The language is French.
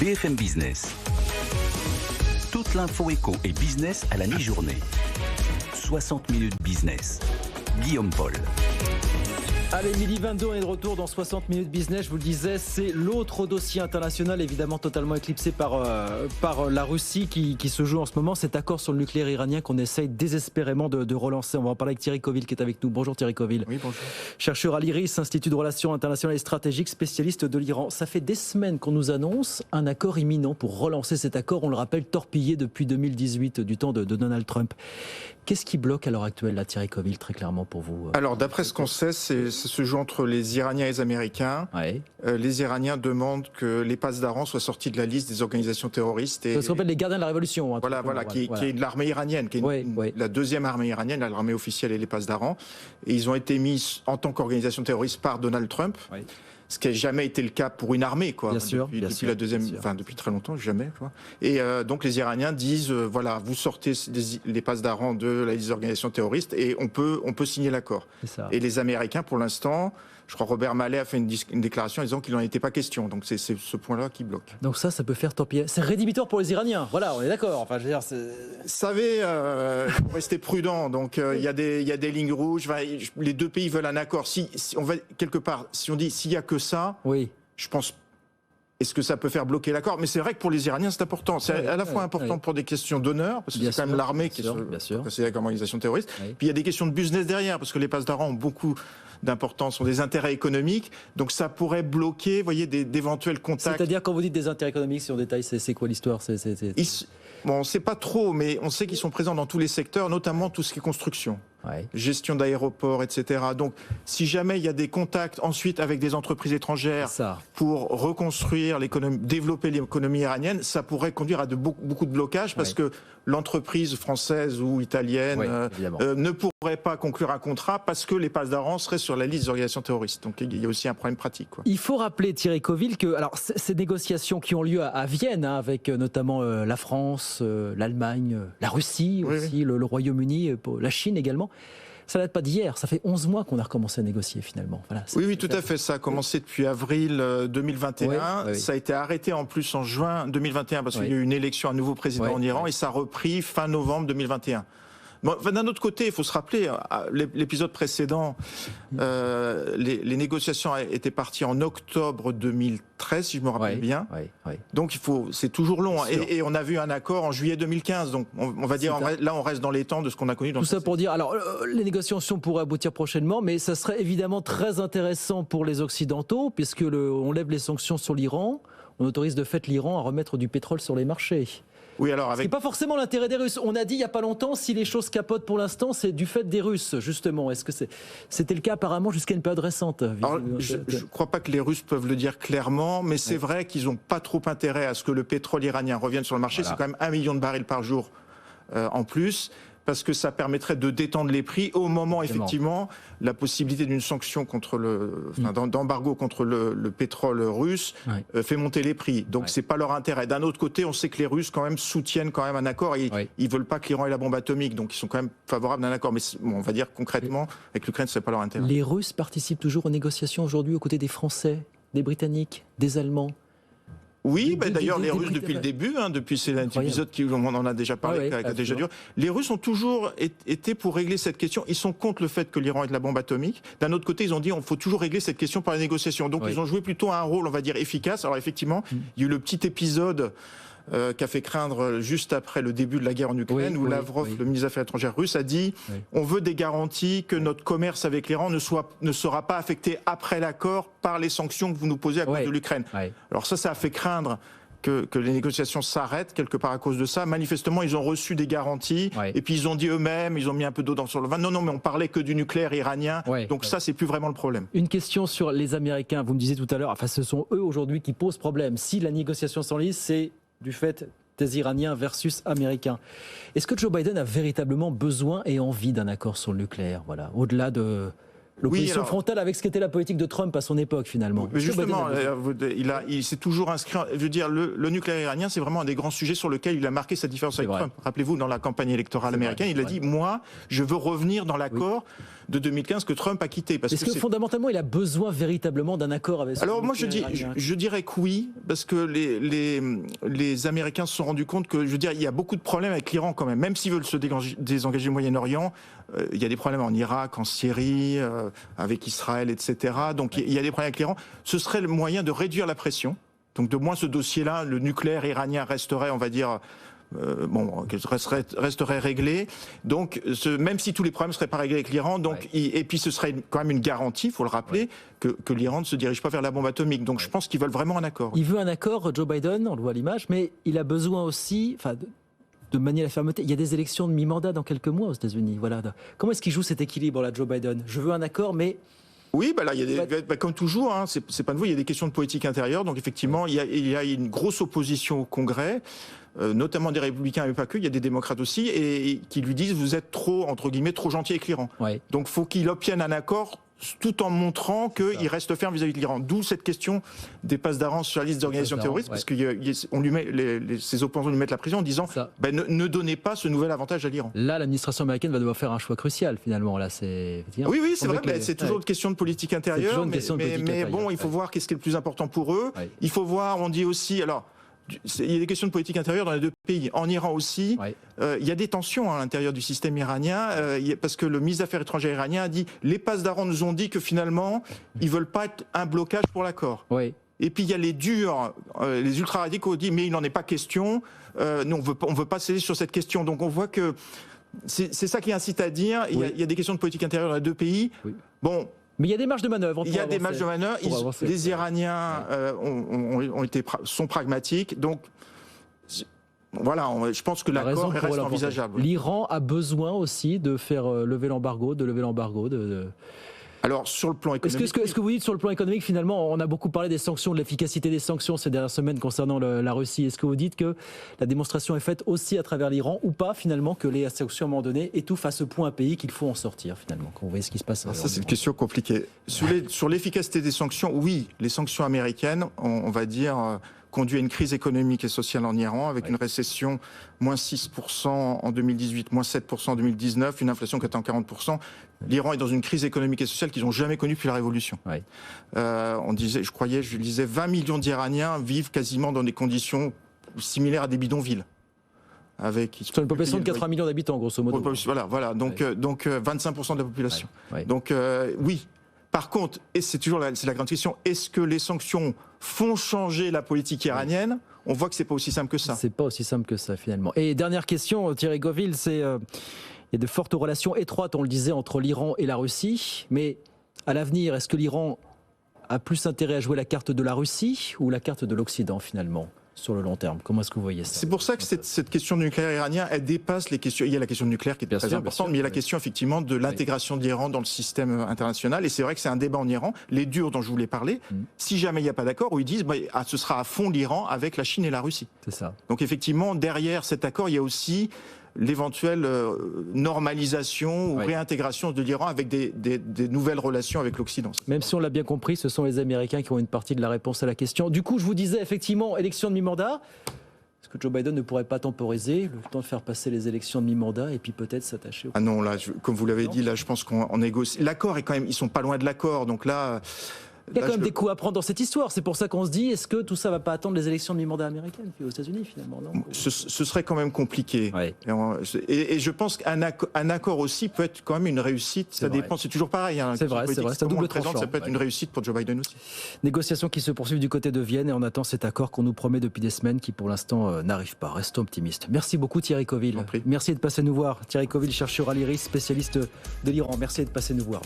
BFM Business. Toute l'info éco et business à la mi-journée. 60 minutes business. Guillaume Paul. Allez, midi 22, on est de retour dans 60 minutes business. Je vous le disais, c'est l'autre dossier international, évidemment totalement éclipsé par la Russie qui se joue en ce moment. Cet accord sur le nucléaire iranien qu'on essaye désespérément de relancer. On va en parler avec Thierry Coville qui est avec nous. Bonjour Thierry Coville. Oui, bonjour. Chercheur à l'IRIS, Institut de Relations internationales et stratégiques, spécialiste de l'Iran. Ça fait des semaines qu'on nous annonce un accord imminent pour relancer cet accord. On le rappelle, torpillé depuis 2018, du temps de Donald Trump. Qu'est-ce qui bloque à l'heure actuelle, là, Thierry Coville, très clairement pour vous? Alors, d'après ce qu'on sait, ça se joue entre les Iraniens et les Américains. Ouais. Les Iraniens demandent que les Pasdaran soient sortis de la liste des organisations terroristes. C'est ce qu'on appelle les gardiens de la révolution. Qui est de l'armée iranienne, qui est la deuxième armée iranienne, l'armée officielle et les Pasdaran. Et ils ont été mis en tant qu'organisation terroriste par Donald Trump. Ouais. Ce qui n'a jamais été le cas pour une armée, quoi. Depuis très longtemps, jamais. Quoi. Et donc les Iraniens disent, voilà, vous sortez les Pasdaran de la liste des organisations terroristes et on peut signer l'accord. Et les Américains, pour l'instant, je crois Robert Malley a fait une déclaration en disant qu'il n'en était pas question. Donc c'est ce point-là qui bloque. Donc ça peut faire torpiller. C'est rédhibitoire pour les Iraniens. Voilà, on est d'accord. Enfin, je veux dire, vous savez, faut rester prudent. Donc il y a des lignes rouges. Les deux pays veulent un accord. Si on va quelque part, si on dit s'il y a que ça, oui. Je pense. Est-ce que ça peut faire bloquer l'accord? Mais c'est vrai que pour les Iraniens, c'est important. C'est à la fois important pour des questions d'honneur, parce que c'est quand même l'armée qui est considérée comme organisation terroriste. Oui. Puis il y a des questions de business derrière, parce que les Pasdaran ont beaucoup d'importance, ont des intérêts économiques. Donc ça pourrait bloquer, vous voyez, d'éventuels contacts. C'est-à-dire, quand vous dites des intérêts économiques, si on détaille, c'est quoi l'histoire? Bon, on ne sait pas trop, mais on sait qu'ils sont présents dans tous les secteurs, notamment tout ce qui est construction. Ouais. Gestion d'aéroports, etc. Donc, si jamais il y a des contacts ensuite avec des entreprises étrangères pour reconstruire l'économie, développer l'économie iranienne, ça pourrait conduire à beaucoup de blocages parce que l'entreprise française ou italienne ne pourrait pas conclure un contrat parce que les Pasdaran seraient sur la liste des organisations terroristes. Donc, il y a aussi un problème pratique. Quoi. Il faut rappeler, Thierry Coville, que alors, ces négociations qui ont lieu à Vienne, avec notamment la France, l'Allemagne, la Russie aussi, le Royaume-Uni, la Chine également, ça date pas d'hier, ça fait 11 mois qu'on a recommencé à négocier finalement. Voilà, oui, tout à fait, ça a commencé depuis avril 2021, ça a été arrêté en plus en juin 2021 parce qu'il y a eu une élection, un nouveau président en Iran et ça a repris fin novembre 2021. Bon, d'un autre côté, il faut se rappeler, l'épisode précédent, les négociations étaient parties en octobre 2013, si je me rappelle bien. Donc c'est toujours long. Hein, et on a vu un accord en juillet 2015. Donc on va dire, là on reste dans les temps de ce qu'on a connu. Dans tout ça pour dire, alors les négociations pourraient aboutir prochainement, mais ça serait évidemment très intéressant pour les Occidentaux, puisque on lève les sanctions sur l'Iran, on autorise de fait l'Iran à remettre du pétrole sur les marchés. Oui, alors Ce n'est pas forcément l'intérêt des Russes. On a dit il n'y a pas longtemps, si les choses capotent pour l'instant, c'est du fait des Russes, justement. Est-ce que c'était le cas apparemment jusqu'à une période récente? Alors, je ne crois pas que les Russes peuvent le dire clairement, mais c'est vrai qu'ils n'ont pas trop intérêt à ce que le pétrole iranien revienne sur le marché. C'est quand même 1 million de barils par jour en plus. Parce que ça permettrait de détendre les prix au moment, effectivement, la possibilité d'une sanction contre d'embargo contre le pétrole russe fait monter les prix. Donc c'est pas leur intérêt. D'un autre côté, on sait que les Russes quand même soutiennent quand même un accord. Et ils veulent pas que l'Iran ait la bombe atomique, donc ils sont quand même favorables à un accord. Mais on va dire concrètement, avec l'Ukraine, c'est pas leur intérêt. Les Russes participent toujours aux négociations aujourd'hui aux côtés des Français, des Britanniques, des Allemands. Oui, d'ailleurs, les Russes, depuis le début, depuis cet épisode on en a déjà parlé, qui a déjà duré, les Russes ont toujours été pour régler cette question. Ils sont contre le fait que l'Iran ait de la bombe atomique. D'un autre côté, ils ont dit qu'il faut toujours régler cette question par la négociation. Donc, ils ont joué plutôt un rôle, on va dire, efficace. Alors, effectivement, il y a eu le petit épisode qui a fait craindre juste après le début de la guerre en Ukraine, où Lavrov, le ministre des Affaires étrangères russe, a dit on veut des garanties que notre commerce avec l'Iran ne sera pas affecté après l'accord par les sanctions que vous nous posez à cause de l'Ukraine. Alors ça a fait craindre que les négociations s'arrêtent quelque part à cause de ça. Manifestement, ils ont reçu des garanties et puis ils ont dit eux-mêmes, ils ont mis un peu d'eau sur le vin. Non, mais on parlait que du nucléaire iranien. Donc ça, c'est plus vraiment le problème. Une question sur les Américains. Vous me disiez tout à l'heure, ce sont eux aujourd'hui qui posent problème. Si la négociation s'enlise, c'est du fait des Iraniens versus Américains. Est-ce que Joe Biden a véritablement besoin et envie d'un accord sur le nucléaire, au-delà de L'opposition frontale avec ce qu'était la politique de Trump à son époque, finalement. Mais justement, il s'est toujours inscrit. Je veux dire, le nucléaire iranien, c'est vraiment un des grands sujets sur lesquels il a marqué sa différence avec Trump. Rappelez-vous, dans la campagne électorale américaine, il a dit, moi, je veux revenir dans l'accord de 2015 que Trump a quitté. Est-ce que fondamentalement, il a besoin véritablement d'un accord avec Alors moi, je dirais que oui, parce que les Américains se sont rendus compte que, je veux dire, il y a beaucoup de problèmes avec l'Iran quand même s'ils veulent se désengager du Moyen-Orient, il y a des problèmes en Irak, en Syrie, avec Israël, etc. Donc il y a des problèmes avec l'Iran. Ce serait le moyen de réduire la pression. Donc de moins ce dossier-là, le nucléaire iranien resterait, on va dire, resterait réglé. Donc même si tous les problèmes ne seraient pas réglés avec l'Iran, et puis ce serait quand même une garantie, il faut le rappeler, que l'Iran ne se dirige pas vers la bombe atomique. Donc je pense qu'ils veulent vraiment un accord. Il veut un accord, Joe Biden, on le voit à l'image, mais il a besoin aussi, de manier la fermeté. Il y a des élections de mi-mandat dans quelques mois aux États-Unis. Voilà. Comment est-ce qu'il joue cet équilibre là, Joe Biden? Je veux un accord, mais oui, là, il y a comme toujours, c'est pas nouveau, il y a des questions de politique intérieure. Donc effectivement, il y a une grosse opposition au Congrès, notamment des républicains, mais pas que, il y a des démocrates aussi, et qui lui disent, vous êtes trop, entre guillemets, trop gentil avec l'Iran. Donc il faut qu'il obtienne un accord tout en montrant qu'il reste ferme vis-à-vis de l'Iran. D'où cette question des passes d'arrance sur la liste d'organisations terroristes, parce que ses opposants lui mettent la pression en disant ne donnez pas ce nouvel avantage à l'Iran. Là, l'administration américaine va devoir faire un choix crucial, finalement. Là, oui, c'est vrai, c'est toujours une question de politique intérieure, mais bon, il faut voir qu'est-ce qui est le plus important pour eux. Il faut voir, on dit aussi, alors, il y a des questions de politique intérieure dans les deux pays. En Iran aussi, il y a des tensions à l'intérieur du système iranien, parce que le ministre des Affaires étrangères iranien a dit les passes d'Aran nous ont dit que finalement, ils veulent pas être un blocage pour l'accord. Et puis il y a les durs, les ultra-radicaux qui disent mais il n'en est pas question, nous on veut pas céder sur cette question. Donc on voit que c'est ça qui incite à dire, il y a des questions de politique intérieure dans les deux pays. Bon. Mais il y a des marges de manœuvre. Il y a des marges de manœuvre. Les Iraniens sont pragmatiques. Donc, voilà, je pense que l'accord reste envisageable. L'Iran a besoin aussi de faire lever l'embargo, Alors, sur le plan économique... Est-ce que vous dites, sur le plan économique, finalement, on a beaucoup parlé des sanctions, de l'efficacité des sanctions ces dernières semaines concernant la Russie. Est-ce que vous dites que la démonstration est faite aussi à travers l'Iran, ou pas, finalement, que les sanctions, à un moment donné, étouffent à ce point un pays qu'il faut en sortir, finalement, quand vous voyez ce qui se passe? Ça, c'est une question compliquée. Sur l'efficacité des sanctions, oui, les sanctions américaines, on va dire... conduit à une crise économique et sociale en Iran, avec une récession moins 6% en 2018, moins 7% en 2019, une inflation qui est en 40%. L'Iran est dans une crise économique et sociale qu'ils n'ont jamais connue depuis la Révolution. On disait, je disais, 20 millions d'Iraniens vivent quasiment dans des conditions similaires à des bidonvilles. Sur une population de 80 millions d'habitants, grosso modo. Voilà. Donc 25% de la population. Donc oui. Par contre, et c'est la grande question, est-ce que les sanctions font changer la politique iranienne? On voit que c'est pas aussi simple que ça. C'est pas aussi simple que ça, finalement. Et dernière question, Thierry Govil, il y a de fortes relations étroites, on le disait, entre l'Iran et la Russie. Mais à l'avenir, est-ce que l'Iran a plus intérêt à jouer la carte de la Russie ou la carte de l'Occident, finalement, sur le long terme? Comment est-ce que vous voyez ça? C'est pour ça que cette question du nucléaire iranien, elle dépasse les questions. Il y a la question du nucléaire qui est très importante, mais il y a la question effectivement de l'intégration de l'Iran dans le système international. Et c'est vrai que c'est un débat en Iran. Les durs dont je voulais parler, si jamais il n'y a pas d'accord, où ils disent ce sera à fond l'Iran avec la Chine et la Russie. C'est ça. Donc effectivement, derrière cet accord, il y a aussi l'éventuelle normalisation ou réintégration de l'Iran avec des nouvelles relations avec l'Occident. Même si on l'a bien compris, ce sont les Américains qui ont une partie de la réponse à la question. Du coup, je vous disais effectivement, élection de mi-mandat. Est-ce que Joe Biden ne pourrait pas temporiser le temps de faire passer les élections de mi-mandat et puis peut-être s'attacher au... Ah non, là, comme vous l'avez dit, là, je pense qu'on négocie. L'accord est quand même, ils sont pas loin de l'accord, donc là... Il y a quand même des coups à prendre dans cette histoire. C'est pour ça qu'on se dit, est-ce que tout ça ne va pas attendre les élections de mi-mandat américaines puis aux États-Unis finalement, non? Ce serait quand même compliqué. Et je pense qu'un accord aussi peut être quand même une réussite. Ça dépend, c'est toujours pareil. C'est vrai. C'est un double tranchant. Ça peut être une réussite pour Joe Biden aussi. Négociations qui se poursuivent du côté de Vienne et on attend cet accord qu'on nous promet depuis des semaines qui pour l'instant n'arrive pas. Restons optimistes. Merci beaucoup Thierry Coville. Merci de passer nous voir. Thierry Coville, chercheur à l'IRIS, spécialiste de l'Iran. Merci de passer nous voir.